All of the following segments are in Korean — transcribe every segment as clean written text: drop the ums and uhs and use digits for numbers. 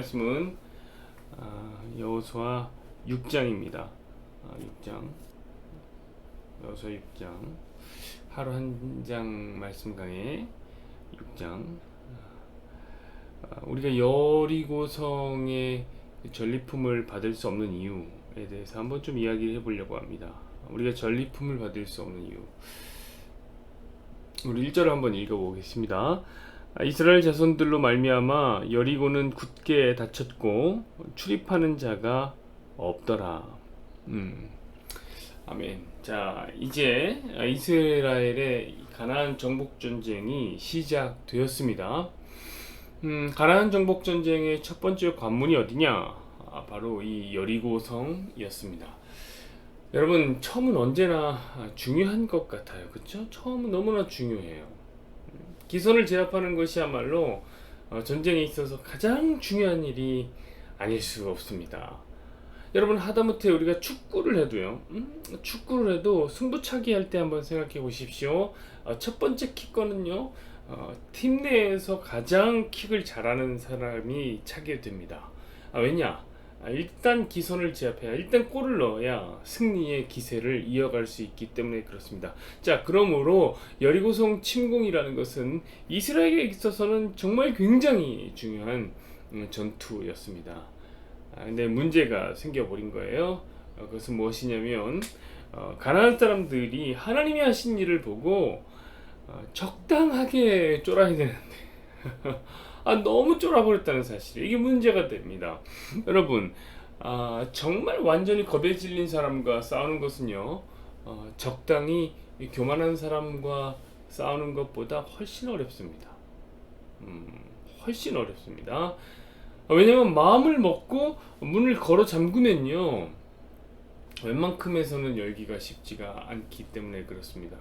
말씀은 여호수아 6장입니다. 6장 여호수아 6장 하루 한 장 말씀 강의 6장. 우리가 여리고성의 전리품을 받을 수 없는 이유에 대해서 한번 좀 이야기를 해보려고 합니다. 우리가 전리품을 받을 수 없는 이유, 우리 1절을 한번 읽어보겠습니다. 이스라엘 자손들로 말미암아 여리고는 굳게 닫혔고 출입하는 자가 없더라. 아멘. 자, 이제 이스라엘의 가나안 정복 전쟁이 시작되었습니다. 가나안 정복 전쟁의 첫 번째 관문이 어디냐? 바로 이 여리고성이었습니다. 여러분, 처음은 언제나 중요한 것 같아요. 그렇죠? 처음은 너무나 중요해요. 기선을 제압하는 것이야말로 전쟁에 있어서 가장 중요한 일이 아닐 수 없습니다. 여러분, 하다못해 우리가 축구를 해도요, 축구를 해도 승부차기 할 때 한번 생각해 보십시오. 첫 번째 킥거는요, 팀 내에서 가장 킥을 잘하는 사람이 차게 됩니다. 왜냐? 일단 기선을 제압해야, 일단 골을 넣어야 승리의 기세를 이어갈 수 있기 때문에 그렇습니다. 자, 그러므로 여리고성 침공이라는 것은 이스라엘에게 있어서는 정말 굉장히 중요한 전투였습니다. 근데 문제가 생겨버린 거예요. 그것은 무엇이냐면 가나안 사람들이 하나님이 하신 일을 보고 적당하게 쫄아야 되는데 너무 쫄아버렸다는 사실, 이게 문제가 됩니다. 여러분, 정말 완전히 겁에 질린 사람과 싸우는 것은요, 적당히 교만한 사람과 싸우는 것보다 훨씬 어렵습니다. 훨씬 어렵습니다. 왜냐면 마음을 먹고 문을 걸어 잠그면요, 웬만큼에서는 열기가 쉽지가 않기 때문에 그렇습니다.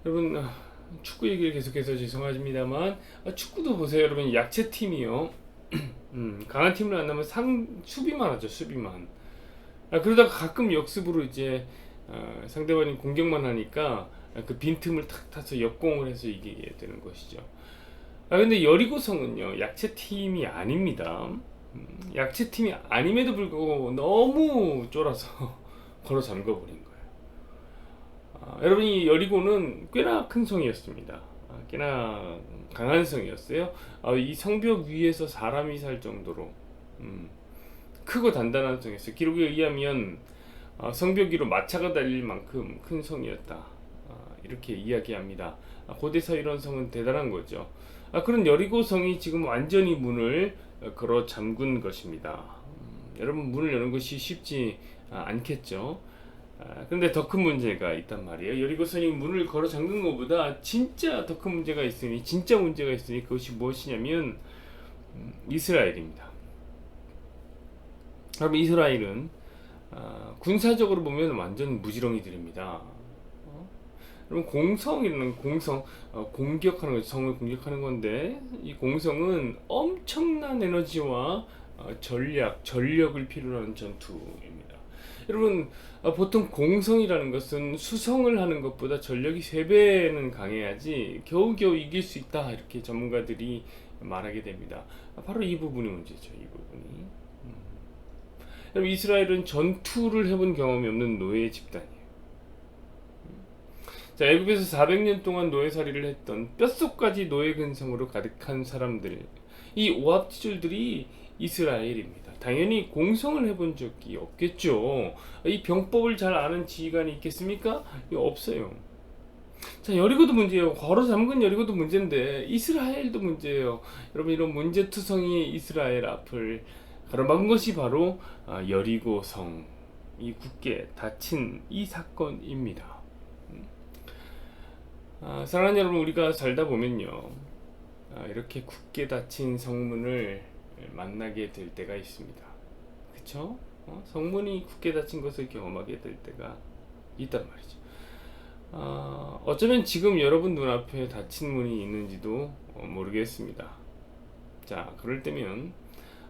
여러분, 축구 얘기를 계속해서 죄송합니다만, 축구도 보세요. 여러분, 약체팀이요, 강한 팀을 안 나면 수비만 하죠. 수비만. 그러다가 가끔 역습으로 이제 상대방이 공격만 하니까 그 빈틈을 탁 타서 역공을 해서 이기게 되는 것이죠. 근데 여리고성은요, 약체팀이 아닙니다. 약체팀이 아님에도 불구하고 너무 쫄아서 걸어 잠궈버린 거예요. 여러분, 이 여리고는 꽤나 큰 성이었습니다. 꽤나 강한 성이었어요. 이 성벽 위에서 사람이 살 정도로 크고 단단한 성이었어요. 기록에 의하면 성벽 위로 마차가 달릴 만큼 큰 성이었다, 이렇게 이야기합니다. 고대사 이런 성은 대단한 거죠. 그런 여리고성이 지금 완전히 문을 걸어 잠근 것입니다. 여러분, 문을 여는 것이 쉽지 않겠죠. 그런데 더 큰 문제가 있단 말이에요. 여리고성이 문을 걸어 잠근 것보다 진짜 더 큰 문제가 있으니, 진짜 문제가 있으니, 그것이 무엇이냐면 이스라엘입니다. 여러분, 이스라엘은 군사적으로 보면 완전 무지렁이들입니다. 여러분, 공성이라는 공성, 공격하는 거, 성을 공격하는 건데, 이 공성은 엄청난 에너지와 전력을 필요로 하는 전투입니다. 여러분, 보통 공성이라는 것은 수성을 하는 것보다 전력이 3배는 강해야지 겨우겨우 이길 수 있다, 이렇게 전문가들이 말하게 됩니다. 바로 이 부분이 문제죠. 이 부분이. 여러분, 이스라엘은 전투를 해본 경험이 없는 노예 집단이에요. 자, 애굽에서 400년 동안 노예살이를 했던 뼛속까지 노예 근성으로 가득한 사람들, 이 오합지졸들이 이스라엘입니다. 당연히 공성을 해본 적이 없겠죠. 이 병법을 잘 아는 지휘관이 있겠습니까? 없어요. 자, 여리고도 문제예요. 걸어 잠근 여리고도 문제인데 이스라엘도 문제예요. 여러분, 이런 문제투성이 이스라엘 앞을 가로막은 것이 바로 여리고성, 이 굳게 닫힌 이 사건입니다. 사랑하는 여러분, 우리가 살다 보면요, 이렇게 굳게 닫힌 성문을 만나게 될 때가 있습니다. 그쵸? 성문이 굳게 닫힌 것을 경험하게 될 때가 있단 말이죠. 어쩌면 지금 여러분 눈앞에 닫힌 문이 있는지도 모르겠습니다. 자, 그럴 때면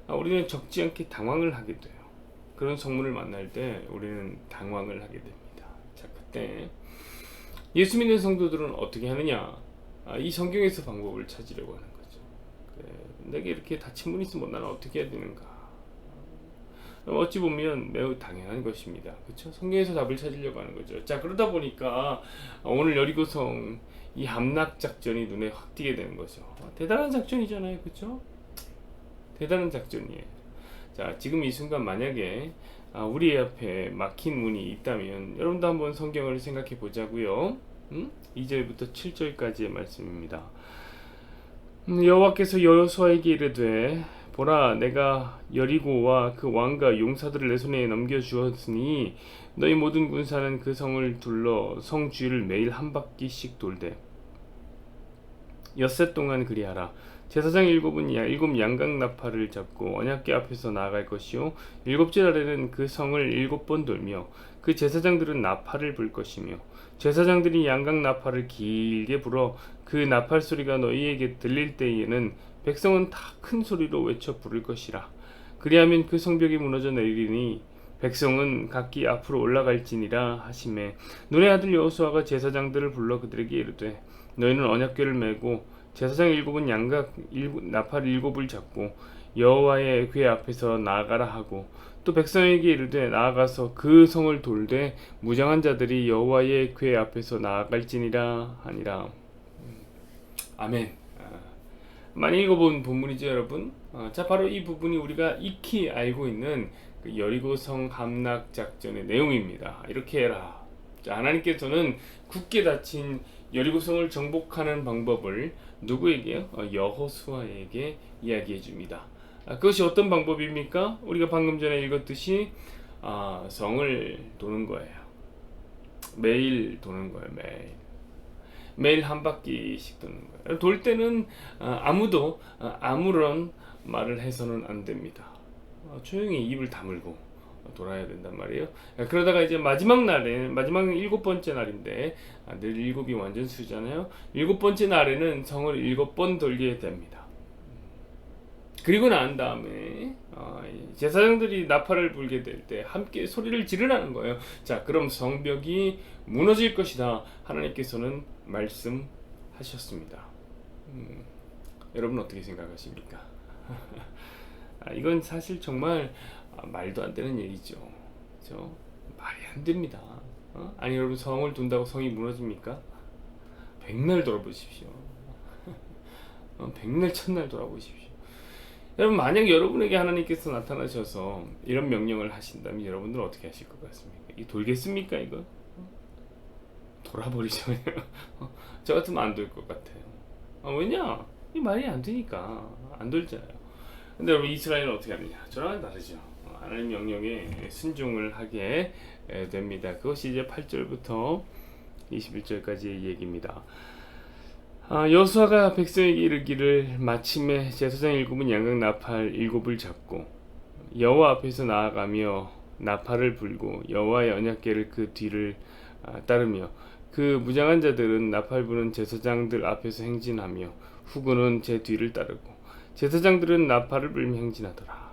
우리는 적지 않게 당황을 하게 돼요. 그런 성문을 만날 때 우리는 당황을 하게 됩니다. 자, 그때 예수 믿는 성도들은 어떻게 하느냐? 이 성경에서 방법을 찾으려고 하는 거죠. 내게 이렇게 다친 분이 있으면 나는 어떻게 해야 되는가? 어찌 보면 매우 당연한 것입니다. 그렇죠? 성경에서 답을 찾으려고 하는 거죠. 자, 그러다 보니까 오늘 여리고성 이 함락 작전이 눈에 확 띄게 되는 거죠. 대단한 작전이잖아요. 그렇죠? 대단한 작전이에요. 자, 지금 이 순간 만약에 우리 앞에 막힌 문이 있다면 여러분도 한번 성경을 생각해 보자고요. 2절부터 7절까지의 말씀입니다. 여호와께서 여호수아에게 이르되 보라, 내가 여리고와 그 왕과 용사들을 내 손에 넘겨주었으니 너희 모든 군사는 그 성을 둘러 성 주위를 매일 한 바퀴씩 돌되 엿새 동안 그리하라. 제사장 일곱 양각 나팔을 잡고 언약궤 앞에서 나아갈 것이요 일곱째 날에는 그 성을 7번 돌며 그 제사장들은 나팔을 불 것이며 제사장들이 양각 나팔을 길게 불어 그 나팔 소리가 너희에게 들릴 때에는 백성은 다 큰 소리로 외쳐 부를 것이라. 그리하면 그 성벽이 무너져 내리니 백성은 각기 앞으로 올라갈지니라 하시매 눈의 아들 여호수아가 제사장들을 불러 그들에게 이르되 너희는 언약궤를 메고 제사장 7은 양각 나팔 7을 잡고 여호와의 궤 앞에서 나아가라 하고 또 백성에게 이르되 나아가서 그 성을 돌되 무장한 자들이 여호와의 궤 앞에서 나아갈지니라 하니라. 아멘. 많이 읽어본 본문이죠, 여러분. 자, 바로 이 부분이 우리가 익히 알고 있는 그 여리고성 함락 작전의 내용입니다. 이렇게 해라. 자, 하나님께서는 굳게 닫힌 여리고성을 정복하는 방법을 누구에게요? 여호수아에게 이야기해 줍니다. 그것이 어떤 방법입니까? 우리가 방금 전에 읽었듯이 성을 도는 거예요. 매일 도는 거예요. 매일 한 바퀴씩 도는 거예요. 돌 때는 아무도 아무런 말을 해서는 안 됩니다. 조용히 입을 다물고 돌아야 된단 말이에요. 그러다가 이제 마지막 날에, 마지막 7번째 날인데 늘 7이 완전 수잖아요. 7번째 날에는 성을 7번 돌게 됩니다. 그리고 난 다음에 제사장들이 나팔을 불게 될 때 함께 소리를 지르라는 거예요. 자, 그럼 성벽이 무너질 것이다. 하나님께서는 말씀하셨습니다. 여러분 어떻게 생각하십니까? 이건 사실 정말 말도 안 되는 얘기죠. 그렇죠? 말이 안 됩니다. 아니, 여러분, 성을 둔다고 성이 무너집니까? 백날 돌아보십시오. 백날 천날 돌아보십시오. 여러분, 만약 여러분에게 하나님께서 나타나셔서 이런 명령을 하신다면 여러분들은 어떻게 하실 것 같습니까? 이 돌겠습니까, 이거? 돌아버리죠. 저 같으면 안 돌 것 같아요. 왜냐? 이 말이 안 되니까 안 돌잖아요. 근데 여러분, 이스라엘은 어떻게 하느냐? 저랑은 다르죠. 하나님 명령에 순종을 하게 됩니다. 그것이 이제 8절부터 21절까지의 얘기입니다. 여호수아가 백성에게 이르기를 마침에 제사장 7은 양각 나팔 7을 잡고 여호와 앞에서 나아가며 나팔을 불고 여호와의 언약궤를 그 뒤를 따르며 그 무장한 자들은 나팔 부는 제사장들 앞에서 행진하며 후군은 제 뒤를 따르고 제사장들은 나팔을 불며 행진하더라.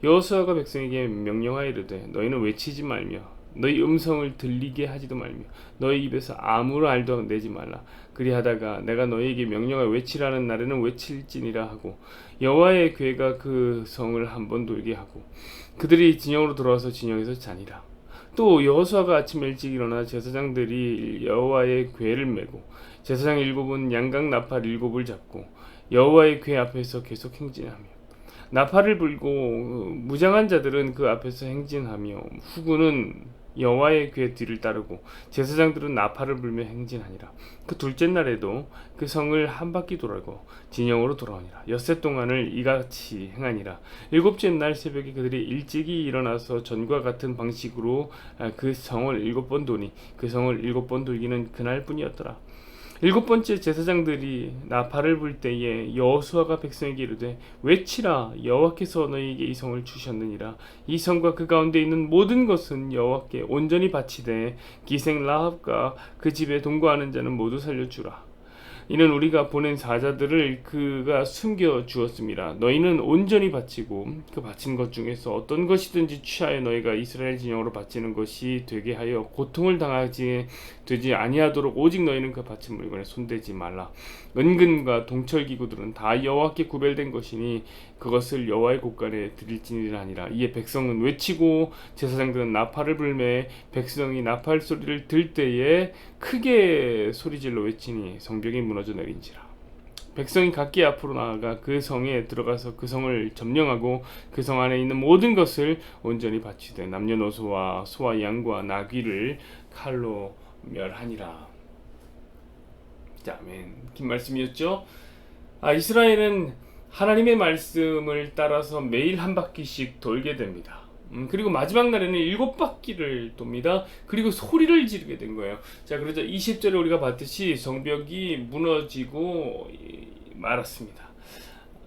여호수아가 백성에게 명령하이르되 너희는 외치지 말며 너희 음성을 들리게 하지도 말며 너희 입에서 아무 말도 내지 말라. 그리하다가 내가 너희에게 명령하여 외치라는 날에는 외칠지니라 하고 여호와의 궤가 그 성을 한번 돌게 하고 그들이 진영으로 돌아와서 진영에서 자니라. 또 여호수아가 아침 일찍 일어나 제사장들이 여호와의 궤를 메고 제사장 7은 양각 나팔 7을 잡고 여호와의 궤 앞에서 계속 행진하며 나팔을 불고 무장한 자들은 그 앞에서 행진하며 후군은 여호와의 궤 뒤를 따르고 제사장들은 나팔을 불며 행진하니라. 그 둘째 날에도 그 성을 한 바퀴 돌고 진영으로 돌아오니라. 엿새 동안을 이같이 행하니라. 7째 날 새벽에 그들이 일찍이 일어나서 전과 같은 방식으로 그 성을 7번 도니 그 성을 7번 돌기는 그날뿐이었더라. 7번째 제사장들이 나팔을 불 때에 여호수아가 백성에게 이르되 외치라. 여호와께서 너희에게 이 성을 주셨느니라. 이 성과 그 가운데 있는 모든 것은 여호와께 온전히 바치되 기생 라합과 그 집에 동거하는 자는 모두 살려주라. 이는 우리가 보낸 사자들을 그가 숨겨 주었습니다. 너희는 온전히 바치고 그 바친 것 중에서 어떤 것이든지 취하여 너희가 이스라엘 진영으로 바치는 것이 되게 하여 고통을 당하지 되지 아니하도록 오직 너희는 그 바친 물건에 손대지 말라. 은근과 동철 기구들은 다 여호와께 구별된 것이니 그것을 여호와의 곳간에 드릴지니라 하니라. 이에 백성은 외치고 제사장들은 나팔을 불매 백성이 나팔 소리를 들 때에 크게 소리질러 외치니 성벽이 무너져 내린지라. 백성이 각기 앞으로 나아가 그 성에 들어가서 그 성을 점령하고 그 성 안에 있는 모든 것을 온전히 바치되 남녀노소와 소와 양과 나귀를 칼로 멸하니라. 자, 아멘. 긴 말씀이었죠. 이스라엘은 하나님의 말씀을 따라서 매일 한 바퀴씩 돌게 됩니다. 그리고 마지막 날에는 7바퀴를 돕니다. 그리고 소리를 지르게 된 거예요. 자, 그러자 20절에 우리가 봤듯이 성벽이 무너지고 말았습니다.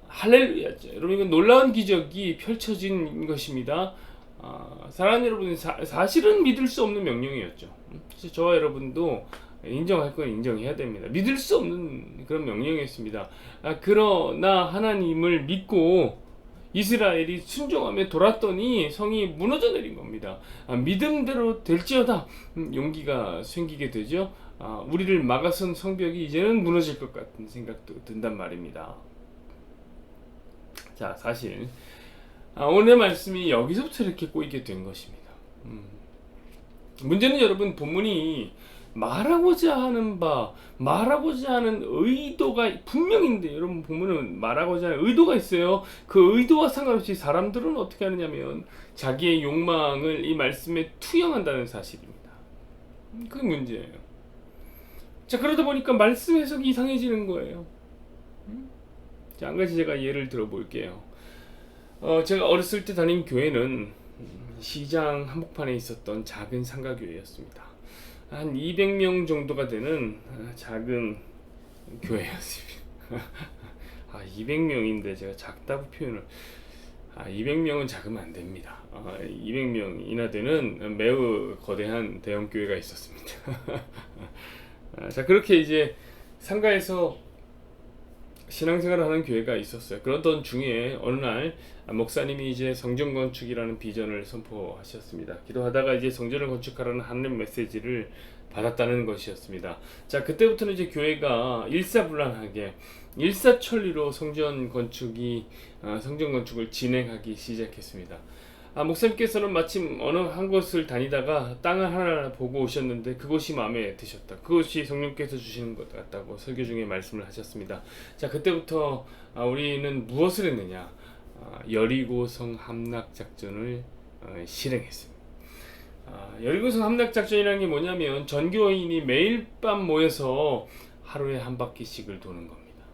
할렐루야죠. 여러분, 이건 놀라운 기적이 펼쳐진 것입니다. 사랑하는 여러분, 사실은 믿을 수 없는 명령이었죠. 저와 여러분도 인정할 건 인정해야 됩니다. 믿을 수 없는 그런 명령이었습니다. 그러나 하나님을 믿고 이스라엘이 순종하며 돌았더니 성이 무너져 내린 겁니다. 믿음대로 될지어다 용기가 생기게 되죠. 우리를 막아선 성벽이 이제는 무너질 것 같은 생각도 든단 말입니다. 자, 사실 오늘 말씀이 여기서부터 이렇게 꼬이게 된 것입니다. 문제는 여러분, 본문이 말하고자 하는 의도가 분명인데, 여러분 본문은 말하고자 하는 의도가 있어요. 그 의도와 상관없이 사람들은 어떻게 하느냐면 자기의 욕망을 이 말씀에 투영한다는 사실입니다. 그게 문제예요. 자, 그러다 보니까 말씀 해석이 이상해지는 거예요. 자, 한 가지 제가 예를 들어볼게요. 제가 어렸을 때 다닌 교회는 시장 한복판에 있었던 작은 상가교회였습니다. 한 200명 정도가 되는 작은 교회였습니다. 200명인데 제가 작다고 표현을 200명은 작으면 안 됩니다. 200명이나 되는 매우 거대한 대형 교회가 있었습니다. 자, 그렇게 이제 상가에서 신앙생활을 하는 교회가 있었어요. 그러던 중에 어느 날 목사님이 이제 성전 건축이라는 비전을 선포하셨습니다. 기도하다가 이제 성전을 건축하라는 하나님 메시지를 받았다는 것이었습니다. 자, 그때부터는 이제 교회가 일사불란하게 일사천리로 성전 건축을 진행하기 시작했습니다. 목사님께서는 마침 어느 한 곳을 다니다가 땅을 하나 보고 오셨는데 그곳이 마음에 드셨다. 그것이 성령께서 주시는 것 같다고 설교 중에 말씀을 하셨습니다. 자, 그때부터 우리는 무엇을 했느냐? 여리고성 함락작전을 실행했습니다. 여리고성 함락작전이라는 게 뭐냐면 전교인이 매일 밤 모여서 하루에 한 바퀴씩을 도는 겁니다.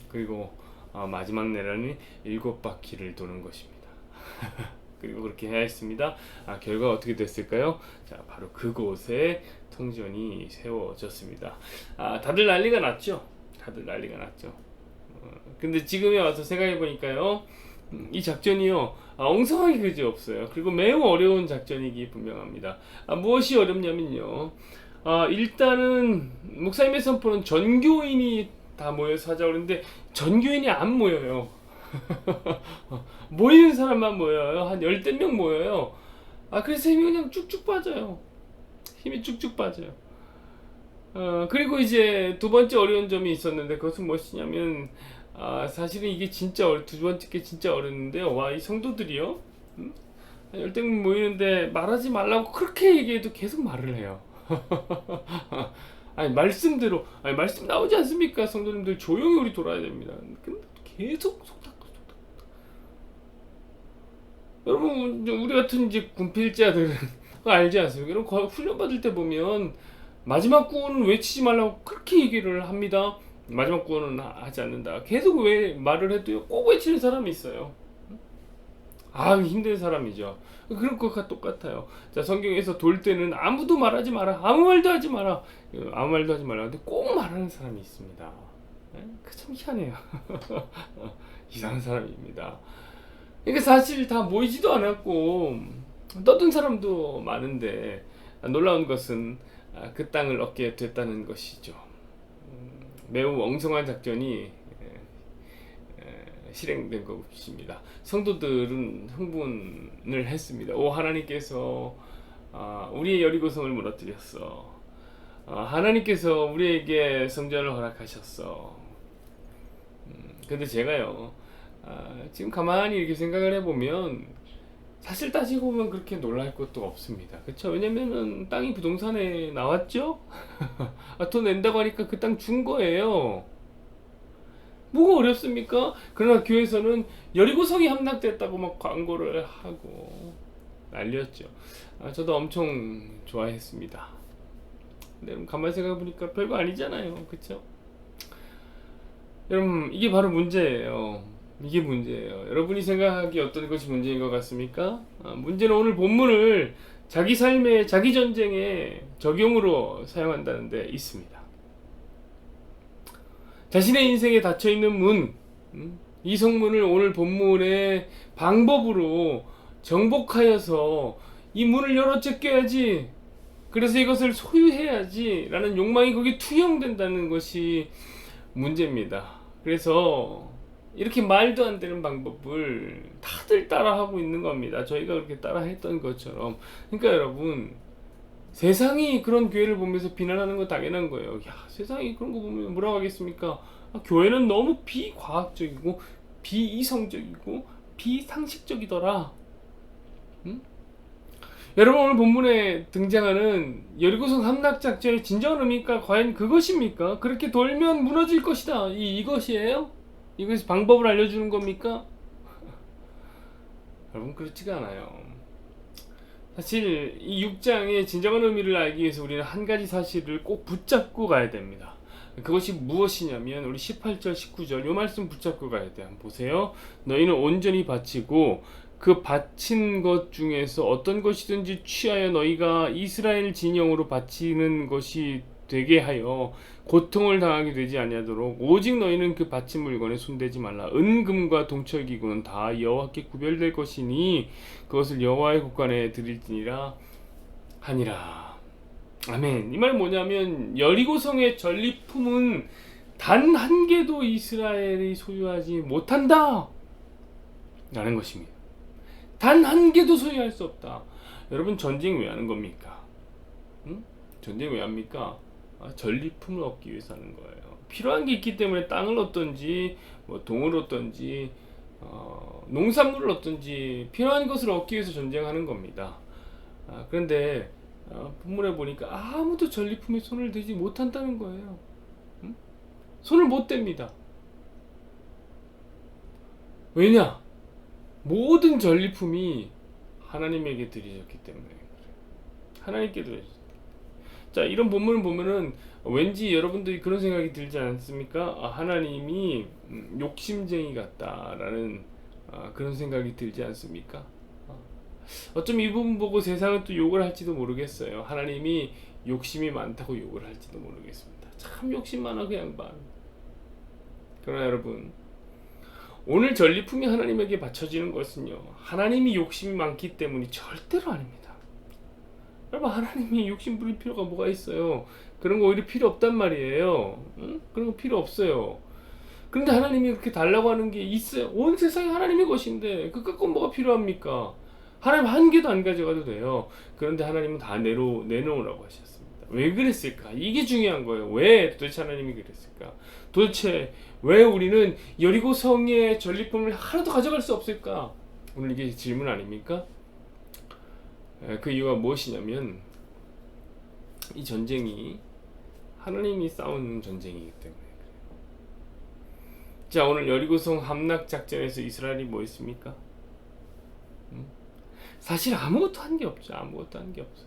그리고 마지막 날에는 7바퀴를 도는 것입니다. 그리고 그렇게 해야 했습니다. 결과가 어떻게 됐을까요? 자, 바로 그곳에 성전이 세워졌습니다. 다들 난리가 났죠. 근데 지금에 와서 생각해 보니까요, 이 작전이요, 엉성하게 그지 없어요. 그리고 매우 어려운 작전이기 분명합니다. 무엇이 어렵냐면요, 일단은 목사님의 선포는 전교인이 다 모여서 하자고 그러는데 전교인이 안 모여요. 모이는 사람만 모여요. 한 10명 모여요. 그래서 힘이 그냥 쭉쭉 빠져요. 그리고 이제 두 번째 어려운 점이 있었는데 그것은 무엇이냐면 사실은 이게 진짜 두 번째 게 진짜 어려운데요. 이 성도들이요, 10명 모이는데 말하지 말라고 그렇게 얘기해도 계속 말을 해요. 말씀대로 말씀 나오지 않습니까? 성도님들 조용히 우리 돌아야 됩니다. 근데 계속 속닥. 여러분, 우리 같은 이제 군필자들은 그거 알지 않습니까? 여러분, 훈련 받을 때 보면 마지막 구호는 외치지 말라고 그렇게 얘기를 합니다. 마지막 구호는 하지 않는다. 계속 왜 말을 해도요, 꼭 외치는 사람이 있어요. 힘든 사람이죠. 그런 것과 똑같아요. 자, 성경에서 돌 때는 아무도 말하지 마라. 아무 말도 하지 마라. 근데 꼭 말하는 사람이 있습니다. 참 희한해요. 이상한 사람입니다. 그러니까 사실 다 모이지도 않았고 떠든 사람도 많은데 놀라운 것은 그 땅을 얻게 됐다는 것이죠. 매우 엉성한 작전이 실행된 것입니다. 성도들은 흥분을 했습니다. 오 하나님께서 우리의 여리고성을 무너뜨렸어. 하나님께서 우리에게 성전을 허락하셨어. 근데 제가요 지금 가만히 이렇게 생각을 해보면 사실 따지고 보면 그렇게 놀랄 것도 없습니다. 그쵸? 왜냐면은 땅이 부동산에 나왔죠? 돈 낸다고 하니까 그 땅 준 거예요. 뭐가 어렵습니까? 그러나 교회에서는 여리고성이 함락됐다고 막 광고를 하고 난리였죠. 저도 엄청 좋아했습니다. 근데 여러분 가만히 생각해보니까 별거 아니잖아요. 그쵸? 여러분 이게 바로 문제예요. 이게 문제예요. 여러분이 생각하기에 어떤 것이 문제인 것 같습니까? 문제는 오늘 본문을 자기 삶의 자기 전쟁에 적용으로 사용한다는 데 있습니다. 자신의 인생에 닫혀있는 문, 이 성문을 오늘 본문의 방법으로 정복하여서 이 문을 열어 제껴야지, 그래서 이것을 소유해야지 라는 욕망이 거기에 투영된다는 것이 문제입니다. 그래서 이렇게 말도 안 되는 방법을 다들 따라하고 있는 겁니다. 저희가 그렇게 따라했던 것처럼. 그러니까 여러분 세상이 그런 교회를 보면서 비난하는 건 당연한 거예요. 야, 세상이 그런 거 보면 뭐라고 하겠습니까? 교회는 너무 비과학적이고 비이성적이고 비상식적이더라. 응? 여러분 오늘 본문에 등장하는 여리고성 함락작전의 진정한 의미가 과연 그것입니까? 그렇게 돌면 무너질 것이다. 이것이에요? 이것이 방법을 알려주는 겁니까? 여러분 그렇지가 않아요. 사실 이 6장의 진정한 의미를 알기 위해서 우리는 한 가지 사실을 꼭 붙잡고 가야 됩니다. 그것이 무엇이냐면 우리 18절 19절 이 말씀 붙잡고 가야 돼요. 한번 보세요. 너희는 온전히 바치고 그 바친 것 중에서 어떤 것이든지 취하여 너희가 이스라엘 진영으로 바치는 것이 되게 하여 고통을 당하게 되지 아니하도록 오직 너희는 그 바친 물건에 손대지 말라. 은금과 동철기구는 다 여호와께 구별될 것이니 그것을 여호와의 곳간에 드릴지니라 하니라. 아멘. 이 말 뭐냐면 여리고성의 전리품은 단 한 개도 이스라엘이 소유하지 못한다 라는 것입니다. 단 한 개도 소유할 수 없다. 여러분 전쟁 왜 하는 겁니까? 응? 전쟁 왜 합니까? 전리품을 얻기 위해서 하는 거예요. 필요한 게 있기 때문에 땅을 얻든지 뭐 동을 얻든지 농산물을 얻든지 필요한 것을 얻기 위해서 전쟁하는 겁니다. 그런데 본문에 보니까 아무도 전리품에 손을 대지 못한다는 거예요. 응? 손을 못 댑니다. 왜냐? 모든 전리품이 하나님에게 드려졌기 때문에 그래요. 하나님께 드려졌어요. 자, 이런 본문을 보면은 왠지 여러분들이 그런 생각이 들지 않습니까? 하나님이 욕심쟁이 같다라는 그런 생각이 들지 않습니까? 어쩜 이 부분 보고 세상은 또 욕을 할지도 모르겠어요. 하나님이 욕심이 많다고 욕을 할지도 모르겠습니다. 참 욕심 많아 그 양반. 그러나 여러분 오늘 전리품이 하나님에게 바쳐지는 것은요 하나님이 욕심이 많기 때문이 절대로 아닙니다. 여러분 하나님이 욕심 부릴 필요가 뭐가 있어요? 그런 거 오히려 필요 없단 말이에요. 응? 그런 거 필요 없어요. 그런데 하나님이 그렇게 달라고 하는 게 있어요. 온 세상이 하나님의 것인데 그 갖고 뭐가 필요합니까? 하나님 한 개도 안 가져가도 돼요. 그런데 하나님은 다 내놓으라고 하셨습니다. 왜 그랬을까? 이게 중요한 거예요. 왜 도대체 하나님이 그랬을까? 도대체 왜 우리는 여리고성의 전리품을 하나도 가져갈 수 없을까? 오늘 이게 질문 아닙니까? 그 이유가 무엇이냐면 이 전쟁이 하나님이 싸우는 전쟁이기 때문에 그래요. 자, 오늘 여리고성 함락 작전에서 이스라엘이 뭐 했습니까? 사실 아무것도 한 게 없죠. 아무것도 한 게 없어요.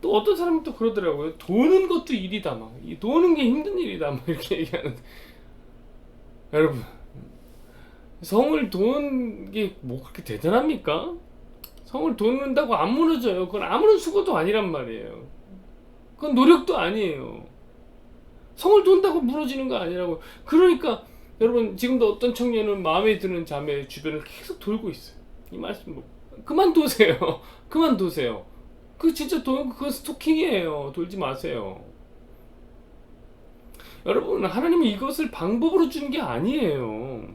또 어떤 사람은 또 그러더라고요. 도는 것도 일이다. 막 도는 게 힘든 일이다. 막 이렇게 얘기하는데 여러분 성을 도는 게 뭐 그렇게 대단합니까? 성을 돕는다고 안 무너져요. 그건 아무런 수고도 아니란 말이에요. 그건 노력도 아니에요. 성을 돈다고 무너지는 거 아니라고. 그러니까 여러분 지금도 어떤 청년은 마음에 드는 자매 주변을 계속 돌고 있어요. 이 말씀 뭐 그만두세요. 그만두세요. 그 진짜 그건 스토킹이에요. 돌지 마세요. 여러분, 하나님은 이것을 방법으로 준 게 아니에요.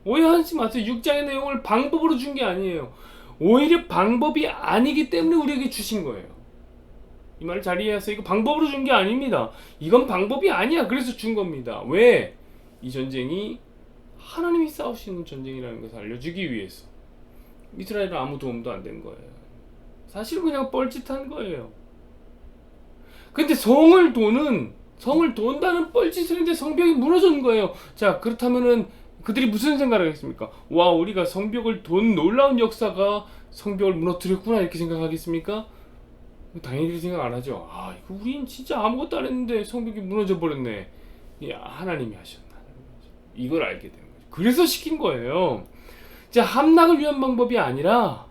오해하지 마세요. 6장의 내용을 방법으로 준 게 아니에요. 오히려 방법이 아니기 때문에 우리에게 주신 거예요. 이 말을 잘 이해하세요. 이거 방법으로 준 게 아닙니다. 이건 방법이 아니야. 그래서 준 겁니다. 왜? 이 전쟁이 하나님이 싸우시는 전쟁이라는 것을 알려주기 위해서. 이스라엘은 아무 도움도 안 된 거예요. 사실 그냥 뻘짓한 거예요. 근데 성을 돈다는 뻘짓을 했는데 성벽이 무너진 거예요. 자, 그렇다면은 그들이 무슨 생각을 하겠습니까? 와, 우리가 성벽을 돈 놀라운 역사가 성벽을 무너뜨렸구나 이렇게 생각하겠습니까? 당연히 그렇게 생각 안 하죠. 아, 이거 우린 진짜 아무것도 안 했는데 성벽이 무너져 버렸네. 하나님이 하셨나. 이걸 알게 되는 거죠. 그래서 시킨 거예요. 자, 함락을 위한 방법이 아니라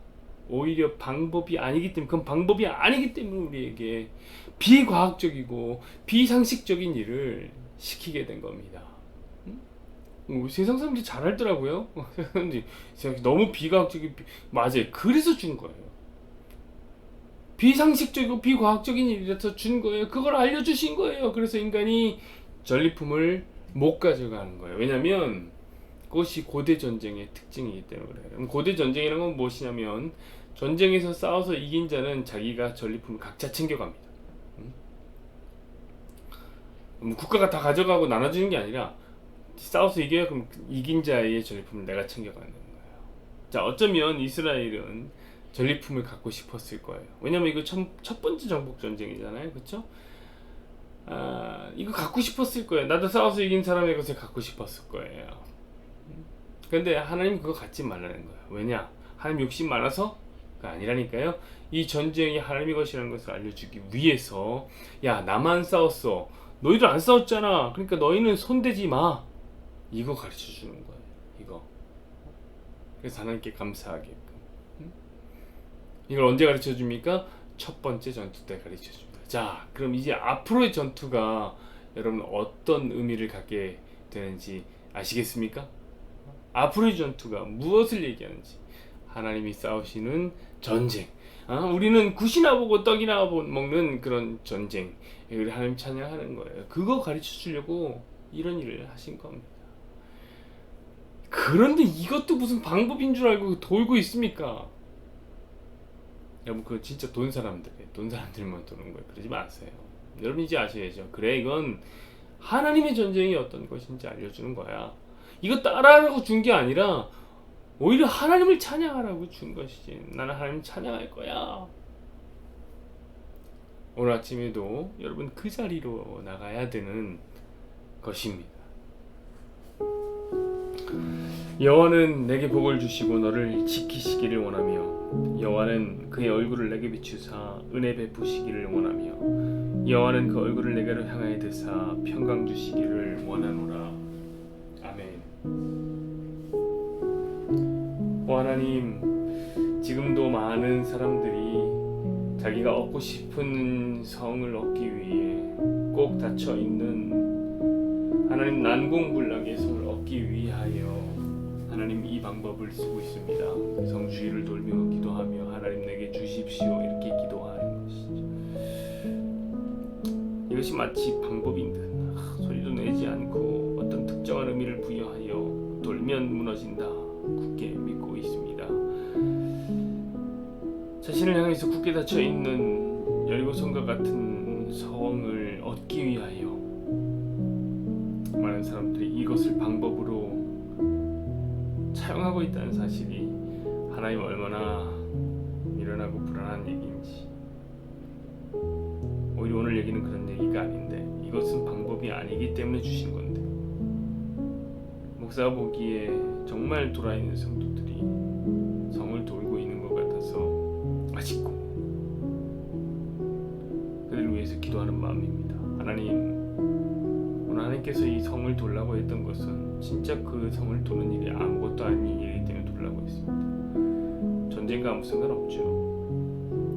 오히려 방법이 아니기 때문에, 그건 방법이 아니기 때문에 우리에게 비과학적이고 비상식적인 일을 시키게 된 겁니다. 세상 사람들이 잘 알더라고요. 너무 비과학적인, 맞아요. 그래서 준 거예요. 비상식적이고 비과학적인 일이라서 준 거예요. 그걸 알려주신 거예요. 그래서 인간이 전리품을 못 가져가는 거예요. 왜냐면 그것이 고대 전쟁의 특징이기 때문에 그래요. 고대 전쟁이라는 건 무엇이냐면 전쟁에서 싸워서 이긴 자는 자기가 전리품을 각자 챙겨갑니다. 국가가 다 가져가고 나눠주는 게 아니라 싸워서 이겨야 그럼 이긴 자의 전리품을 내가 챙겨가는 거예요. 자, 어쩌면 이스라엘은 전리품을 갖고 싶었을 거예요. 왜냐면 이거 첫 번째 정복 전쟁이잖아요, 그렇죠? 이거 갖고 싶었을 거예요. 나도 싸워서 이긴 사람의 것을 갖고 싶었을 거예요. 근데 하나님 그거 갖지 말라는 거예요. 왜냐? 하나님 욕심 많아서가 아니라니까요. 이 전쟁이 하나님의 것이라는 것을 알려주기 위해서, 야, 나만 싸웠어. 너희들 안 싸웠잖아. 그러니까 너희는 손대지 마. 이거 가르쳐 주는 거예요. 이거. 그래서 하나님께 감사하게끔. 이걸 언제 가르쳐 줍니까? 첫 번째 전투 때 가르쳐 줍니다. 자, 그럼 이제 앞으로의 전투가 여러분 어떤 의미를 갖게 되는지 아시겠습니까? 앞으로의 전투가 무엇을 얘기하는지. 하나님이 싸우시는 전쟁. 우리는 굿이나 보고 떡이나 먹는 그런 전쟁. 우리 하나님 찬양하는 거예요. 그거 가르쳐 주려고 이런 일을 하신 겁니다. 그런데 이것도 무슨 방법인 줄 알고 돌고 있습니까? 여러분, 그거 진짜 돈 사람들만 도는 거예요. 그러지 마세요. 여러분 이제 아셔야죠. 그래, 이건 하나님의 전쟁이 어떤 것인지 알려주는 거야. 이거 따라하라고 준 게 아니라 오히려 하나님을 찬양하라고 준 것이지. 나는 하나님 찬양할 거야. 오늘 아침에도 여러분 그 자리로 나가야 되는 것입니다. 여호와는 내게 복을 주시고 너를 지키시기를 원하며 여호와는 그의 얼굴을 내게 비추사 은혜 베푸시기를 원하며 여호와는 그 얼굴을 내게로 향하여 드사 평강 주시기를 원하노라. 아멘. 하나님, 지금도 많은 사람들이 자기가 얻고 싶은 성을 얻기 위해 꼭 닫혀 있는 하나님 난공불락의 성을 얻기 위하여 하나님 이 방법을 쓰고 있습니다. 성 주위를 돌며 기도하며 하나님 내게 주십시오 이렇게 기도하는 것이죠. 이것이 마치 방법인 듯 소리도 내지 않고 어떤 특정한 의미를 부여하여 돌면 무너진다 굳게 믿고 있습니다. 자신을 향해서 굳게 닫혀 있는 여리고성과 같은 성을 얻기 위하여 많은 사람들이 이것을 방법으로 사용하고 있다는 사실이 하나님 얼마나 미련하고 불안한 얘기인지. 오히려 오늘 얘기는 그런 얘기가 아닌데 이것은 방법이 아니기 때문에 주신 건데, 목사가 보기에 정말 돌아있는 성도들이 성을 돌고 있는 것 같아서 아쉽고 그들을 위해서 기도하는 마음입니다. 하나님, 오늘 하나님께서 이 성을 돌라고 했던 것은 진짜 그 성을 도는 일이 아무것도 아닌 일이기 때문에 돌라고 했습니다. 전쟁과 아무 상관없죠.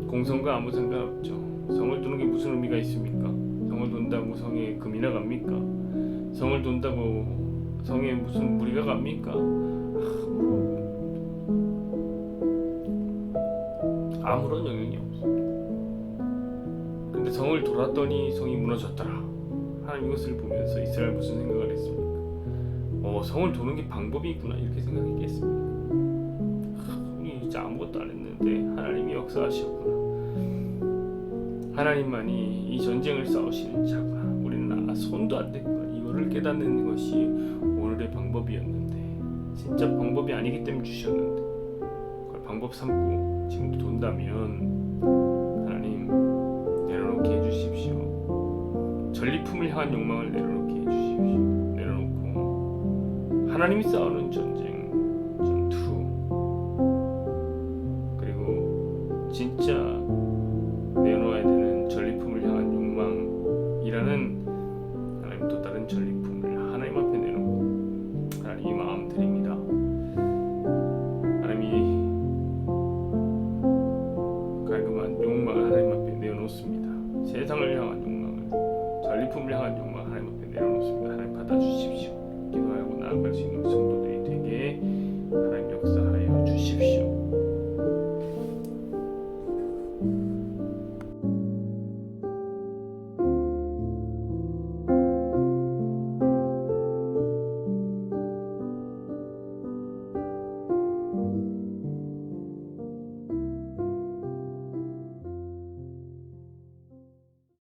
공성과 아무 상관없죠. 성을 도는 게 무슨 의미가 있습니까? 성을 돈다고 성에 금이나 갑니까? 성을 돈다고 성에 무슨 무리가 갑니까? 아무런 영향이 없습니다. 근데 성을 돌았더니 성이 무너졌더라. 하나님 이것을 보면서 이스라엘 무슨 생각을 했습니까? 성을 도는 게 방법이 있구나 이렇게 생각했겠습니까? 우리 진짜 아무것도 안 했는데 하나님이 역사하셨구나. 하나님만이 이 전쟁을 싸우시는 자가, 우리는 손도 안 댄 것, 이거를 깨닫는 것이 오늘의 방법이었는데, 진짜 방법이 아니기 때문에 주셨는데 그걸 방법 삼고 지금도 돈다면 하나님 내려놓게 해주십시오. 전리품을 향한 욕망을 내려놓게 해주십시오. 내려놓고 하나님이 싸우는 전쟁, 전투, 그리고 진짜 내놓아야 되는 전리품을 향한 욕망이라는 하나님 또 다른 전리품을 하나님 앞에 내놓고, 하나님 이 마음 드립니다. 하나님이 깔끔한 욕망을 하나님 앞에 내어놓습니다. 세상을 향한 욕망을, 전리품을 향한 욕망을 하나님 앞에 내려놓습니다. 하나님 받아주십시오. 기도하고 나아갈 수 있는 성도